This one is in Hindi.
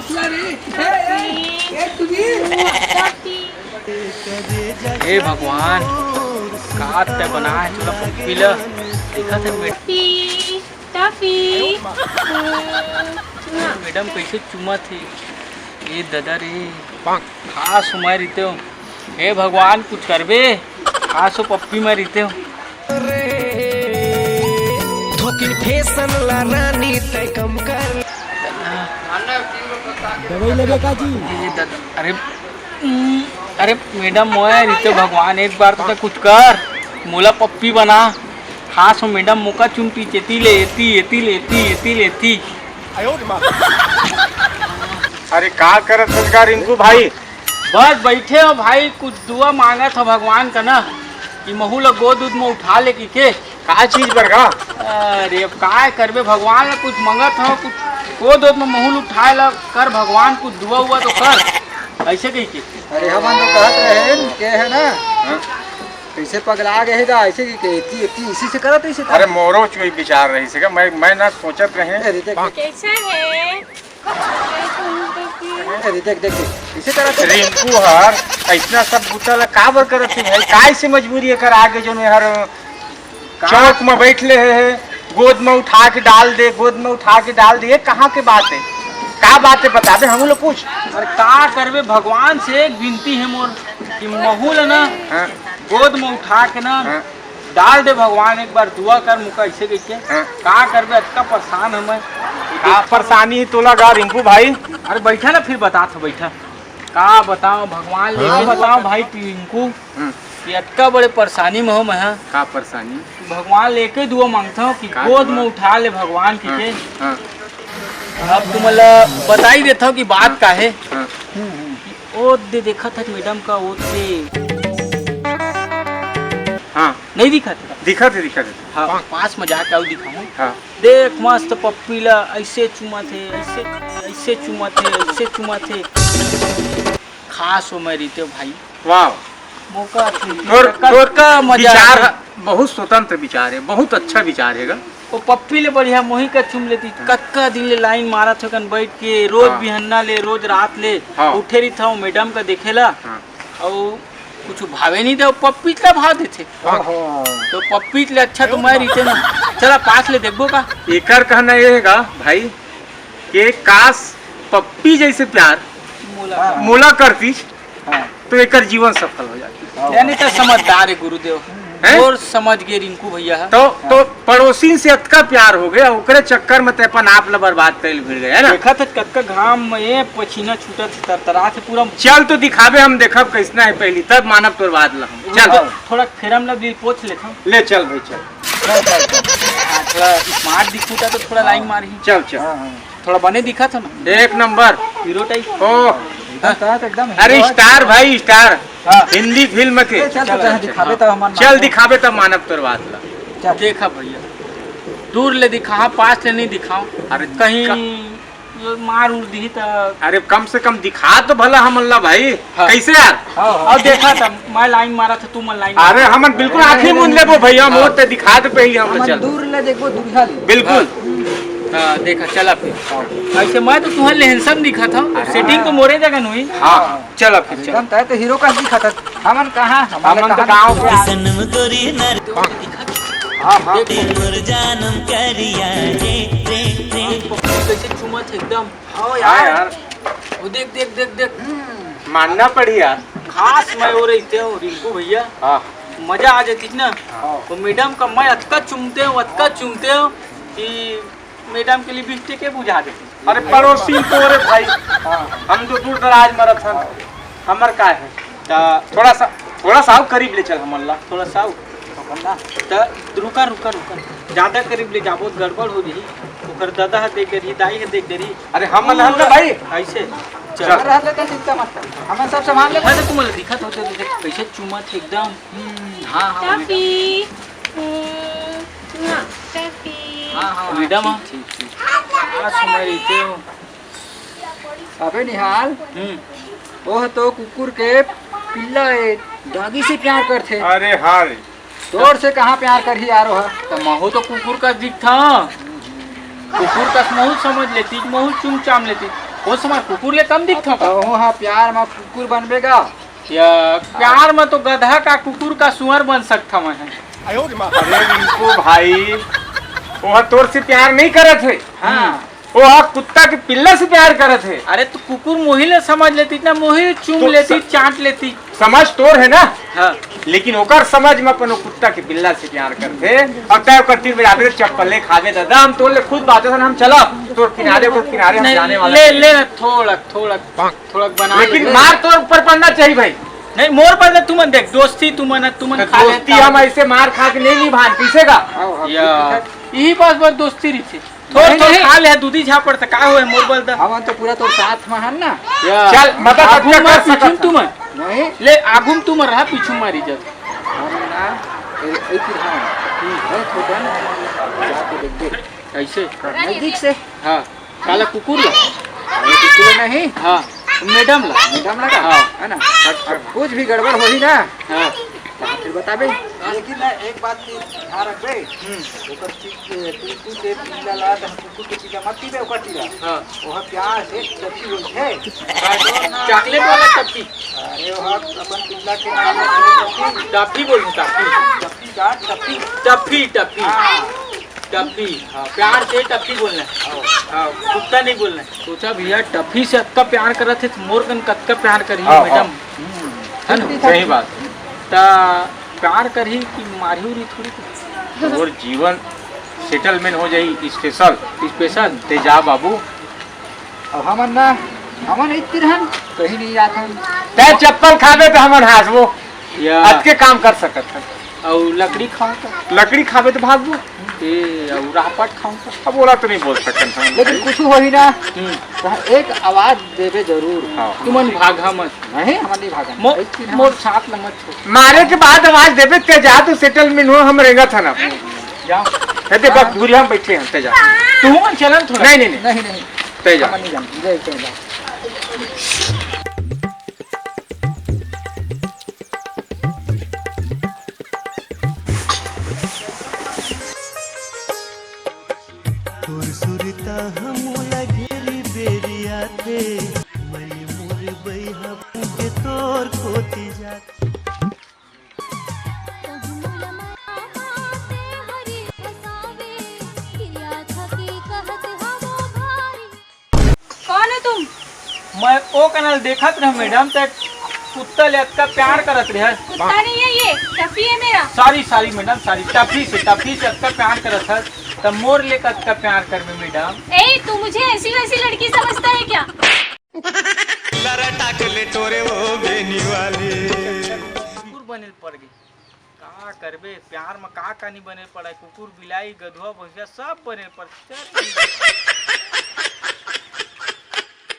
हे भगवान का ते बना है तुला पप्पीला देखा थे मैडम कैसे चुमा थे ये दादा रे खास उमर रहते हो। हे भगवान कुछ करबे खास पप्पी में रहते हो। फैशन ला रानी तय कम कर दवाई लगे का जी। अरे अरे मैडम मोया रहते भगवान एक बार तो कुछ कर मोला पप्पी बना खास हो मैडम मुका चुमटी चेती ले एती अरे का करत है रिंकू भाई? बस बैठे हो भाई कुछ दुआ मांगा था भगवान का ना कि महू ला गोद दूध में उठा ले के का चीज पर का? अरे अब काय करबे भगवान ने कुछ मंगा था कुछ गोद दूध में महू उठा ला कर भगवान कुछ दुआ हुआ तो कर ऐसे कही के। अरे हम तो कहत रहे के है ना कैसे पगला गए है ऐसे कि इसी से करत इसी। अरे मोरो कोई विचार रही से मैं ना सोचत रहे कैसा है देख इसे करत रिंकू हर ऐसा सब बुतल का बर करत है भाई? काय से मजबूरी है कर आगे जो हर चौक में बैठ ले है गोद में उठा के डाल दे ये कहाँ के बात है? का बात है बता दे हम लोग पूछ। अरे का करबे भगवान से एक विनती है मोर कि महू ला ना गोद में उठा के ना डाल दे भगवान एक बार दुआ कर मुका ऐसे कह के का करबे अटका परेशान है मैं। का परेशानी तोला गा रिंकू भाई? अरे बैठा ना फिर बता था बैठा का बताओ भगवान लेके बताओ भाई रिंकू कि अटका बड़े परेशानी में हो मैं। का परेशानी? भगवान लेके दुआ मांगता हूँ कि गोद में उठा ले भगवान के। अब तुम्हारा बता ही देता हूँ कि बात का है। ओ दे देखा था मैडम का वो थे हाँ नहीं दिखा था दिखा थे हाँ पास में जाके आओ दिखाऊं। हाँ देख मस्त पप्पी ला ऐसे चुमा थे ऐसे चुमा थे खास हो मैं रहते भाई। वाह मौका और का मजा विचार बहुत स्वतंत्र विचार है बहुत अच्छा विचार है। वो पप्पी ले बढ़िया मोही का चुम लेती कक्का दिन ले लाइन मारा था कन बैठ के रोज बिहन्ना ले रोज रात ले उठे रही था मैडम का देखेला और कुछ भावे नहीं था पप्पी का भाव देते तो पप्पी ले अच्छा तो मैं रहते ना चला पास ले देखो का। एकर कहना ये है भाई कि काश पप्पी जैसे प्यार मोला करती तो एकर जीवन सफल हो जाती। यानी तो समझदार है गुरुदेव और समझ गए रिंकू भैया तो पड़ोसी से अतका प्यार हो गया ओकरे चक्कर में अपन आप ला बर्बाद कर भिड़ गए है ना। देखा था कक्का घाम में पसीना छूटा तरतरा से पूरा। चल तो दिखावे हम देखब कैसना है पहली तब मानव तोर बात ला। चल थोड़ा फेरम ला भी पोछ लेता ले चल भाई चल थोड़ा स्मार्ट दिखूता तो थोड़ा लाइन मारी चल थोड़ा बने दिखा था ना एक नंबर हीरो टाइप। ओ एकदम अरे स्टार भाई स्टार हिंदी फिल्म के दिखावे तब हमार चल दिखावे तब मानव तोर बात ला। देखा भैया दूर ले दिखा पास ले नहीं दिखाओ। अरे कहीं मार उड़ दी तो अरे कम से कम दिखा तो भला हम अल्लाह भाई। कैसे यार और देखा था मैं लाइन मारा था तू मन लाइन। अरे हम बिल्कुल आँखें मूंद लेबो भैया मोर ते दिखा दे पहले हम चल दूर ले देखो दूरिया बिल्कुल देखा चला फिर ऐसे मैं तो तुम्हारे हैंडसम दिखा था सेटिंग तो मोरे जगह हुई। हाँ चला फिर चल एकदम तो हीरो का दिखा था हमन कहाँ हमन तो गांव के कैसे चुमा थे एकदम। यार वो देख देख देख देख मानना पड़ी यार खास मैं हो रही थे रिंकू भैया मजा आ जाती ना। तो मैडम का मैं अतका चुमते हो कि मैडम के लिए बिस्टिक के बुझा देती। अरे पड़ोसी तो रे भाई हम तो दूर दराज में रहन हमर का है थोड़ा सा करीब ले चल हमल्ला थोड़ा सा रुका ज्यादा करीब ले जाबो गड़बड़ हो रही ओकर दादा है देख रही दाई है देख रही। अरे हम ना भाई ऐसे चल रहा है तो चिंता मत कर हम सब संभाल ले। मैं तो तुम दिखा था कैसे चुमा थे एकदम। हाँ मैडम अबे निहाल वो तो कुकुर के पिल्ला दागी से प्यार करते। अरे हाँ तोड़ से कहाँ प्यार कर ही यारो है तो महू तो कुकुर का दिख था कुकुर का महू समझ लेती महू चुम चाम लेती वो समय कुकुर ले कम दिखता का कहूँ हाँ प्यार में कुकुर बनबेगा। या प्यार में तो गधा का कुकुर का सुअर बन सकता मैं है। अरे रिंकू भाई वो तोर से प्यार नहीं करत है। हाँ वो कुत्ता के पिल्ला से प्यार करत है। अरे तो कुकुर मोही ले समझ लेती ना, मोही चूम तो लेती चाट लेती। समझ तोर है ना, हाँ लेकिन ओकर समझ में अपन कुत्ता के बिल्ला से प्यार करते। अब तय कर 3 बजे आवे चप्पले खावे दादा हम तोर ले खुद बात हम चला तोर किनारे को किनारे हम नहीं, जाने वाला ले ले थोड़ा बना लेकिन ले। मार तोर ऊपर पड़ना चाहिए भाई। नहीं मोर बदले तुमन देख दोस्ती तुमन खा दोस्ती हम ऐसे मार खा के नहीं निभान पीसेगा। यही बस दोस्ती रही थी। थोड़ा खा ले दूधी झापड़ से का होए मोर बदले हम तो पूरा तो साथ में हन ना। चल मदद आगू अच्छा मार कर पीछू सकत तुमन नहीं ले आगू में तुम रहा पीछू मारी जब हम ना एक ही धान है छोटन जाके देख दे ऐसे नजदीक से। हाँ काला कुकुर ला अरे कुकुर नहीं हाँ मैडम ला मैडम लगा हाँ। है ना। और कुछ भी गड़बड़ होही ना हाँ तो फिर बताबे। लेकिन ना एक बात की ध्यान रखबे ओकर तू के पीला ला त कुकुर के पीला मत पीबे ओकर पीला हाँ ओह प्यार से चपी होई है। चॉकलेट वाला टप्पी अरे ओह अपन पीला के नाम में टप्पी बोलूं टप्पी चपी का चपी टप्पी टप्पी हां टप्पी हाँ प्यार से टप्पी बोलना है। हाँ कुत्ता नहीं बोलना है। सोचा भैया टप्पी से अक्का प्यार कर रहे थे तो मोर कन कत्का प्यार करी हाँ, मैडम है ना। सही बात ता प्यार करी कि मारी उरी थोड़ी और जीवन सेटलमेंट हो जाई स्पेशल स्पेशल ते जा बाबू। अब हमन ना हमन इतनी रहन कहीं नहीं जात हम। ते चप्पल खावे तो हमन हासबो या आज के काम कर सकत है। और लकड़ी खाऊं तो लकड़ी खावे तो भागबो ए और रापट खाऊं तो अब बोला तो नहीं बोल सकत हम लेकिन कुछ होही ना तो एक आवाज देवे जरूर। हाँ। तुमन भागा मत नहीं हमन नहीं भागन मोर साथ न मत छोड़ मारे के बाद आवाज देवे ते जा तो सेटलमेंट हो हम रहेगा था ना। जाओ ते बस दूरी हम बैठे हैं ते जा। तू मन चलन थोड़ा नहीं नहीं नहीं नहीं नहीं ते जा। हमन नहीं जान जय चला। तोर सुरता हम लगेरी बेरिया थे मई मोर बैहा के तोर खोती जात। कौन है तुम? मैं ओ कनल देखत रह मैडम तक कुत्ता ले का प्यार करत रहे। कुत्ता नहीं है ये, टफी है मेरा। सारी मैडम सारी टफी से अक्का प्यार करत है तब मोर ले का प्यार कर में मैडम। ए तू मुझे ऐसी वैसी लड़की समझता है क्या? लरा टाकले तोरे वो बेनी वाले कुकुर बने पड़ गई का करबे प्यार में का नहीं बने पड़ा कुकुर बिलाई गधुआ भैंसा सब बने पड़ चल